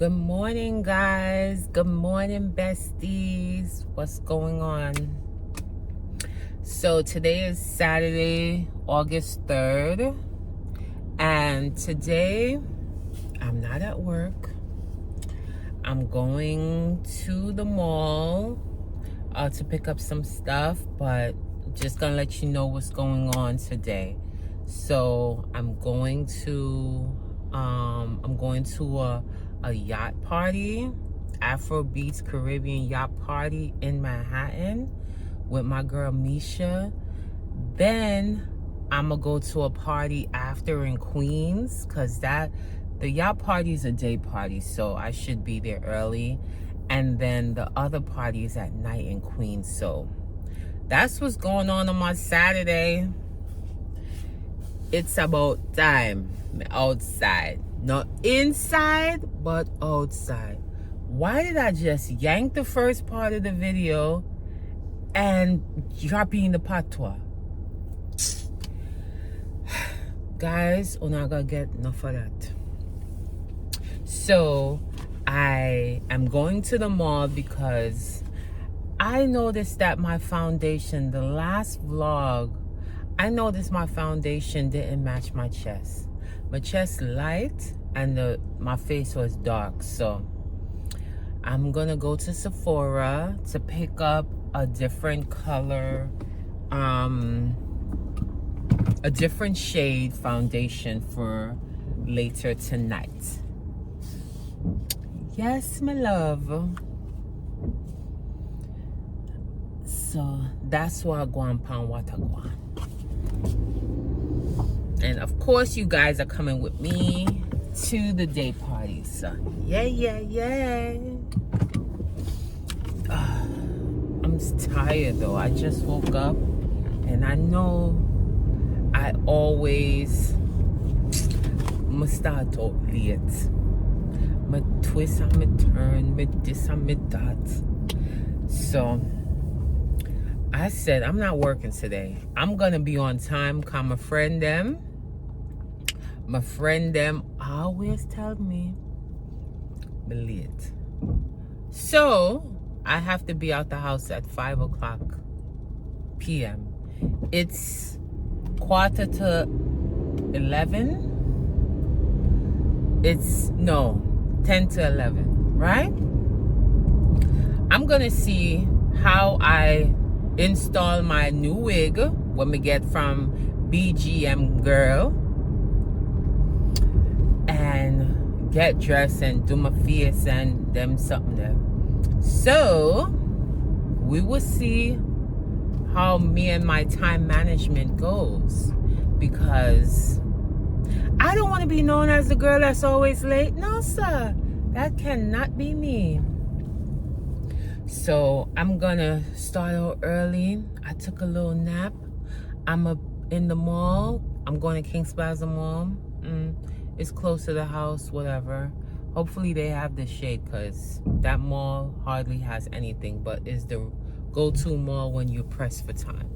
Good morning, guys. Good morning, besties. What's going on? So today is Saturday, August 3rd. And today, I'm not at work. I'm going to the mall to pick up some stuff, but just gonna let you know what's going on today. So I'm going to a yacht party, Afro Beats Caribbean yacht party in Manhattan with my girl Misha. Then I'm gonna go to a party after in Queens, cause the yacht party is a day party, so I should be there early. And then the other party is at night in Queens. So that's what's going on my Saturday. It's about time outside. Not inside, but outside. Why did I just yank the first part of the video and drop it in the patois? Guys, we're not gonna get enough of that. So I am going to the mall because I noticed that my foundation, the last vlog, I noticed my foundation didn't match my chest. My chest light and my face was dark. So I'm gonna go to Sephora to pick up a different color, a different shade foundation for later tonight. Yes, my love. So that's why I go on pan what I go on. And of course you guys are coming with me to the day party. So yeah. I'm tired though. I just woke up and I know I always must start out late. My twist and my turn, my this and my that. So I said I'm not working today. I'm gonna be on time. Cause my friend them always tell me be late. So I have to be out the house at 5 o'clock p.m. It's 11:15. It's 10 to 11, right? I'm gonna see how I install my new wig when we get from BGM girl and get dressed and do my face and them something there. So we will see how me and my time management goes, because I don't want to be known as the girl that's always late. No, sir. That cannot be me. So I'm gonna start out early. I took a little nap. I'm in the mall. I'm going to Kings Plaza Mall. It's close to the house, whatever. Hopefully they have the shade, because that mall hardly has anything, but is the go-to mall when you're pressed for time.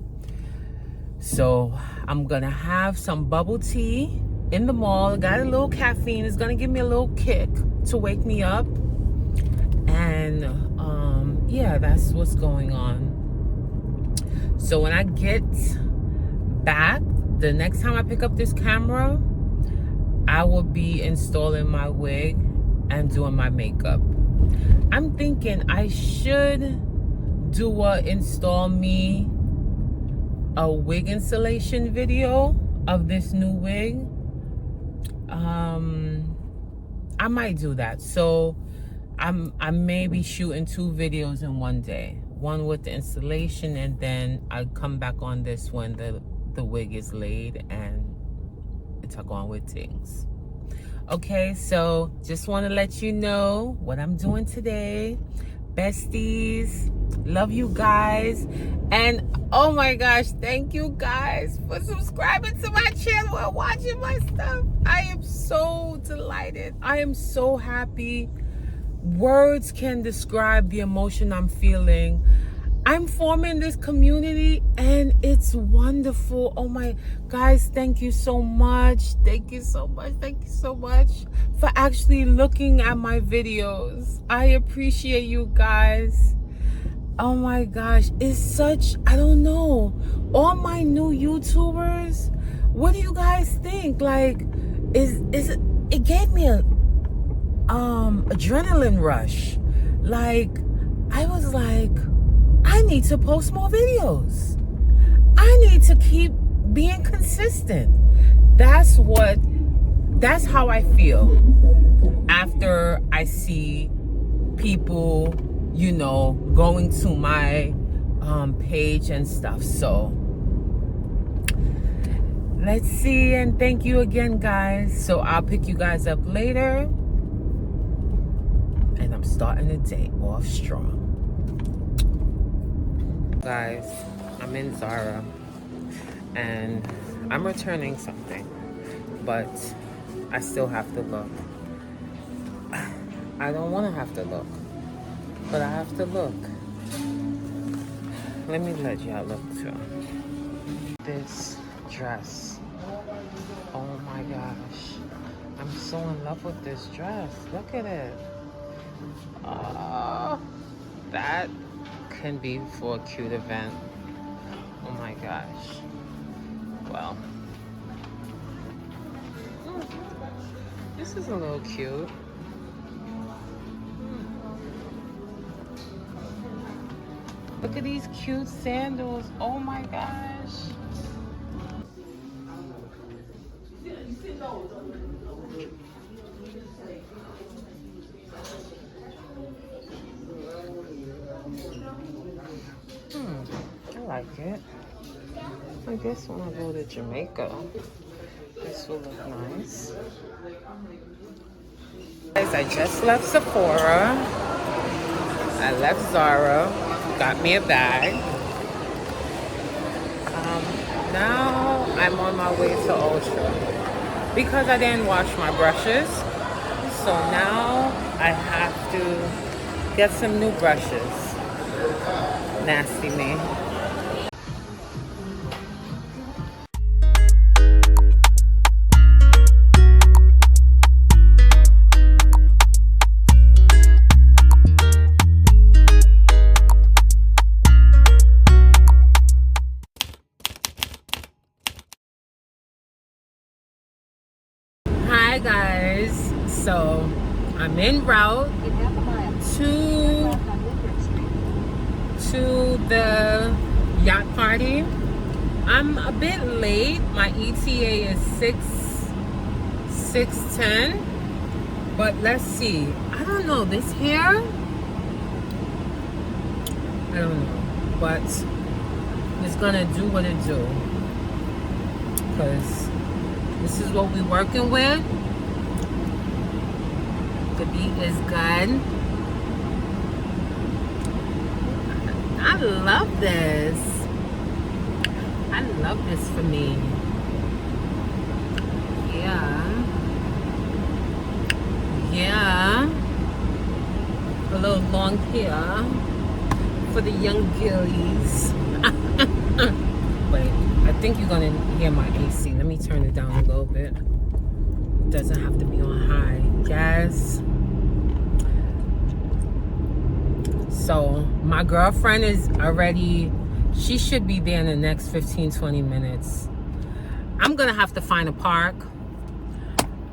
So I'm gonna have some bubble tea in the mall. Got a little caffeine. It's gonna give me a little kick to wake me up. And yeah, that's what's going on. So when I get back, the next time I pick up this camera, I will be installing my wig and doing my makeup. I'm thinking I should do install me a wig installation video of this new wig. I might do that. So I may be shooting 2 videos in one day. One with the installation, and then I'll come back on this when the wig is laid and it's going with things. Okay, so just want to let you know what I'm doing today. Besties, love you guys. And oh my gosh, thank you guys for subscribing to my channel and watching my stuff. I am so delighted. I am so happy. Words can describe the emotion I'm feeling. I'm forming this community and it's wonderful. Oh my guys, thank you so much. Thank you so much. Thank you so much for actually looking at my videos. I appreciate you guys. Oh my gosh, it's such, I don't know, all my new YouTubers, what do you guys think? Like, it gave me a adrenaline rush. Like, I was like, I need to post more videos. I need to keep being consistent. That's how I feel after I see people, you know, going to my page and stuff. So let's see, and thank you again, guys. So I'll pick you guys up later, and I'm starting the day off strong. Guys, I'm in Zara and I'm returning something, but I still have to look. I don't want to have to look, but I have to look. Let me let y'all look too. This dress. Oh my gosh. I'm so in love with this dress. Look at it. Oh, that can be for a cute event. Oh my gosh. Well, this is a little cute. Look at these cute sandals. Oh my gosh. I like it. I guess when I go to Jamaica, this will look nice. Guys, I just left Sephora. I left Zara. Got me a bag. Now I'm on my way to Ulta because I didn't wash my brushes. So now I have to get some new brushes. Nasty me. Hi guys, so I'm en route to the yacht party. I'm a bit late. My ETA is 6:10, but let's see. I don't know, this hair, I don't know, but it's gonna do what it do, because this is what we're working with. The beat is good. I love this. I love this for me. Yeah. Yeah. A little long hair for the young girlies. Wait, I think you're gonna hear my AC. Let me turn it down a little bit. It doesn't have to be on high. Yes. So my girlfriend is already, she should be there in the next 15-20 minutes. I'm gonna have to find a park.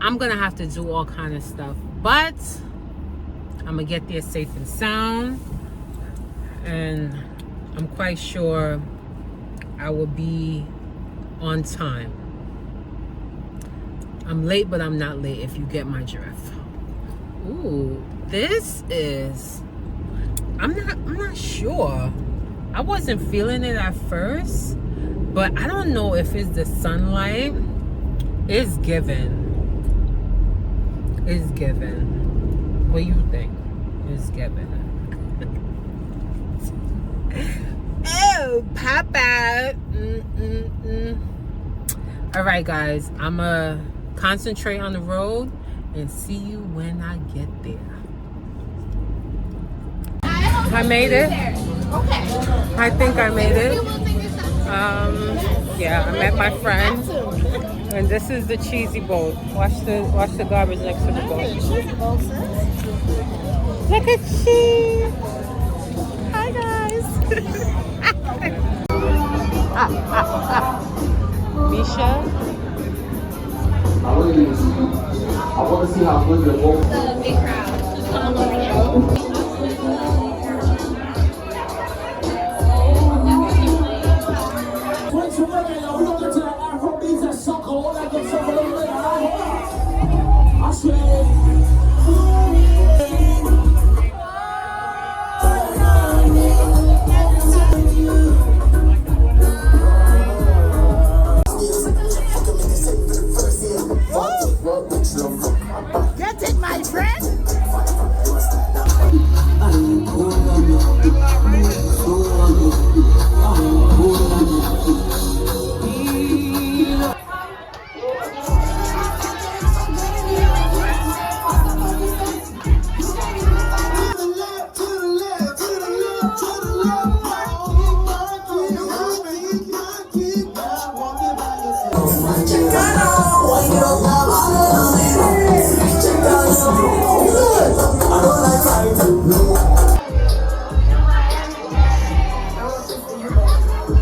I'm gonna have to do all kind of stuff, but I'm gonna get there safe and sound, and I'm quite sure I will be on time. I'm late, but I'm not late, if you get my drift. Ooh, this is, I'm not sure. I wasn't feeling it at first, but I don't know if it's the sunlight. It's given. It's given. What do you think? It's given. Oh, Papa. All right, guys. I'ma concentrate on the road and see you when I get there. I made it. Okay. I think I made it. Yeah, I met my friend, and this is the cheesy boat. Watch the garbage next to the boat. Look at cheese. Hi guys. Misha. I want to see how good your boat. The big crowd. Get it, my friend.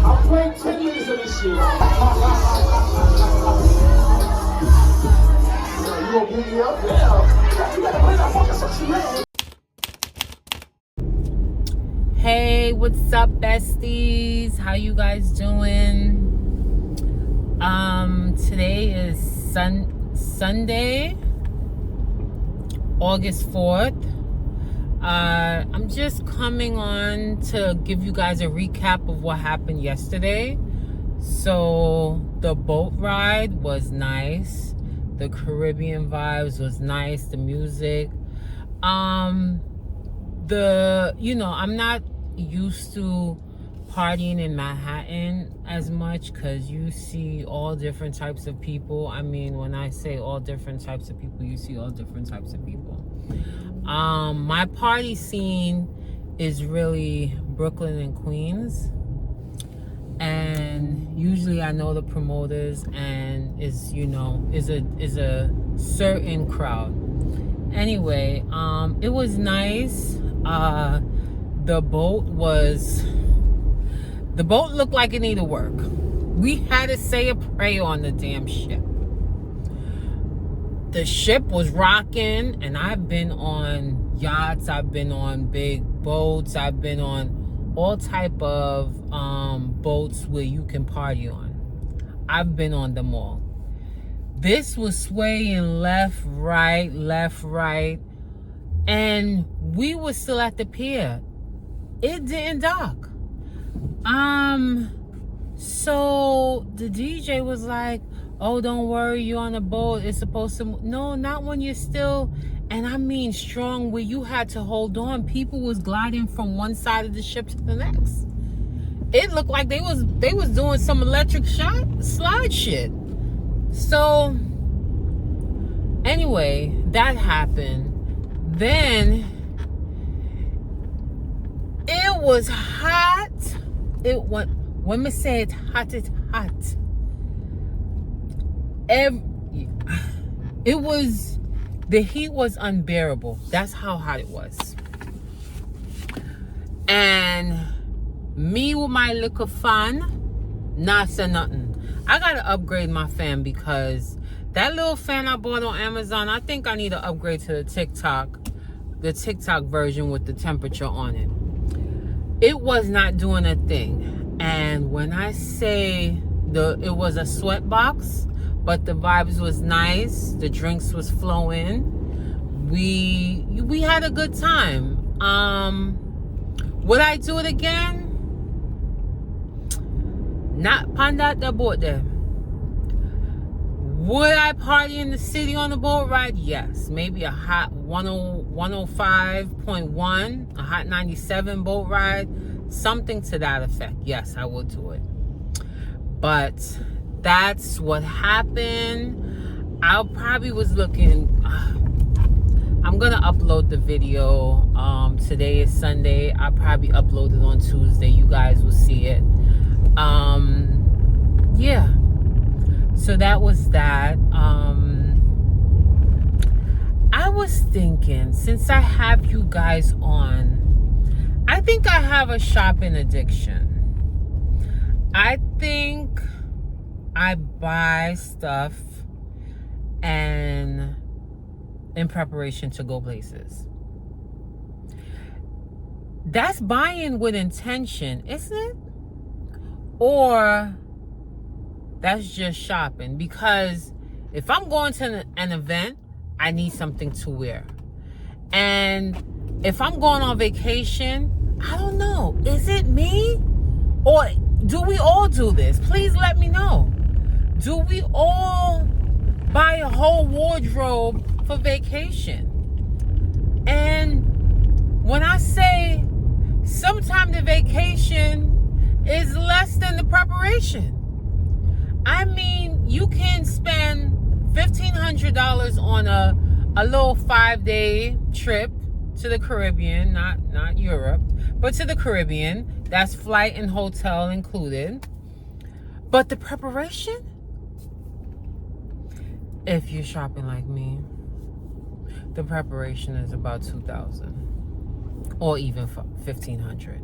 I'm playing 10 minutes of this shit. You gonna beat me up? Yeah. You better play that fucking sexy man. Hey, what's up, besties? How you guys doing? Today is Sunday, August 4th. I'm just coming on to give you guys a recap of what happened yesterday. So the boat ride was nice. The Caribbean vibes was nice. The music. I'm not used to partying in Manhattan as much because you see all different types of people. I mean, when I say all different types of people, you see all different types of people. My party scene is really Brooklyn and Queens, and usually I know the promoters, and is a certain crowd. Anyway, it was nice. The boat looked like it needed work. We had to say a prayer on the damn ship. The ship was rocking, and I've been on yachts, I've been on big boats, I've been on all type of boats where you can party on. I've been on them all. This was swaying left, right, and we were still at the pier. It didn't dock. So the DJ was like, oh, don't worry, you're on a boat. It's supposed to... No, not when you're still... And I mean strong, where you had to hold on. People was gliding from one side of the ship to the next. It looked like they was doing some electric slide shit. So, anyway, that happened. Then, it was hot. When me say it hot, it's hot. The heat was unbearable. That's how hot it was. And me with my little fan, not say nothing. I gotta upgrade my fan because that little fan I bought on Amazon, I think I need to upgrade to the TikTok version with the temperature on it. It was not doing a thing. And when I say it was a sweat box, but the vibes was nice, the drinks was flowing, we had a good time. Would I do it again? Not panda the boat there. Would I party in the city on the boat ride? Yes. Maybe a hot 105.1, a hot 97 boat ride, something to that effect. Yes, I would do it. But that's what happened. I probably was looking I'm gonna upload the video. Today is Sunday. I'll probably upload it on Tuesday. You guys will see it. Yeah. So that was that. I was thinking, since I have you guys on, I think I have a shopping addiction. I think I buy stuff and in preparation to go places. That's buying with intention, isn't it? Or that's just shopping. Because if I'm going to an event, I need something to wear. And if I'm going on vacation, I don't know, is it me? Or do we all do this? Please let me know. Do we all buy a whole wardrobe for vacation? And when I say sometimes the vacation is less than the preparation, I mean, you can spend $1,500 on a little 5-day trip to the Caribbean, not Europe, but to the Caribbean. That's flight and hotel included. But the preparation, if you're shopping like me, the preparation is about $2,000 or even $1,500.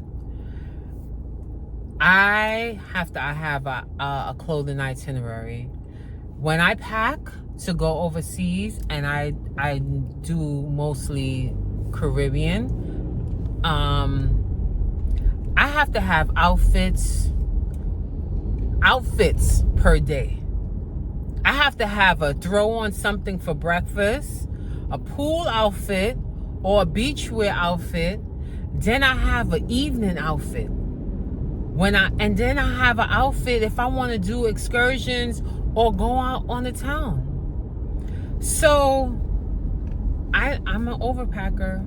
I have a clothing itinerary. When I pack to go overseas, and I do mostly Caribbean, I have to have outfits per day. I have to have a throw on something for breakfast, a pool outfit, or a beachwear outfit. Then I have an evening outfit. And then I have an outfit if I want to do excursions or go out on the town. So I'm an overpacker.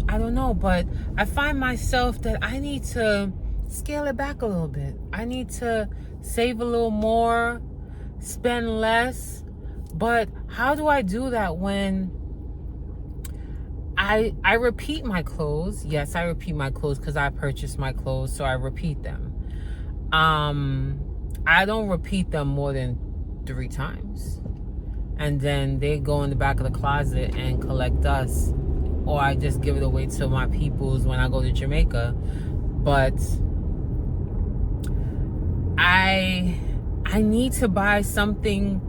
I don't know, but I find myself that I need to scale it back a little bit. I need to save a little more, spend less. But how do I do that when I repeat my clothes? Yes, I repeat my clothes because I purchased my clothes, so I repeat them. I don't repeat them more than 3 times. And then they go in the back of the closet and collect dust. Or I just give it away to my peoples when I go to Jamaica. But I need to buy something,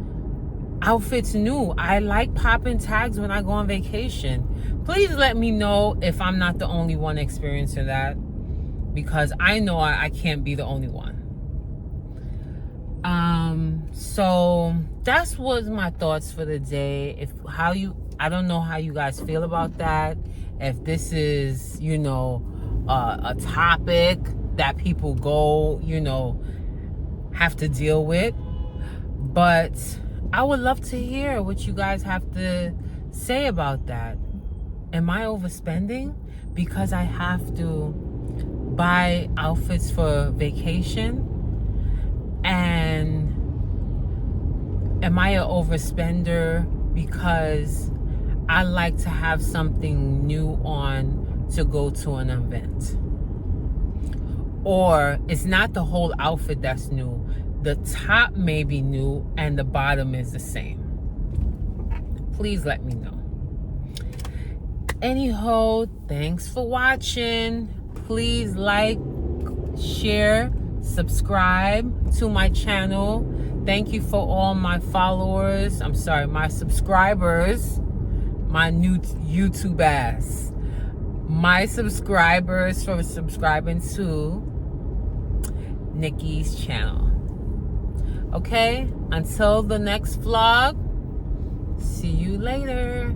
outfits new. I like popping tags when I go on vacation. Please let me know if I'm not the only one experiencing that, because I know I can't be the only one. So that's was my thoughts for the day. I don't know how you guys feel about that. If this is, a topic that people have to deal with. But I would love to hear what you guys have to say about that. Am I overspending because I have to buy outfits for vacation? And am I an overspender because I like to have something new on to go to an event? Or it's not the whole outfit that's new. The top may be new and the bottom is the same. Please let me know. Anyhow, thanks for watching. Please like, share, subscribe to my channel. Thank you for all my followers. My subscribers. My new YouTube ass. My subscribers for subscribing to Nikki's channel. Okay? Until the next vlog. See you later.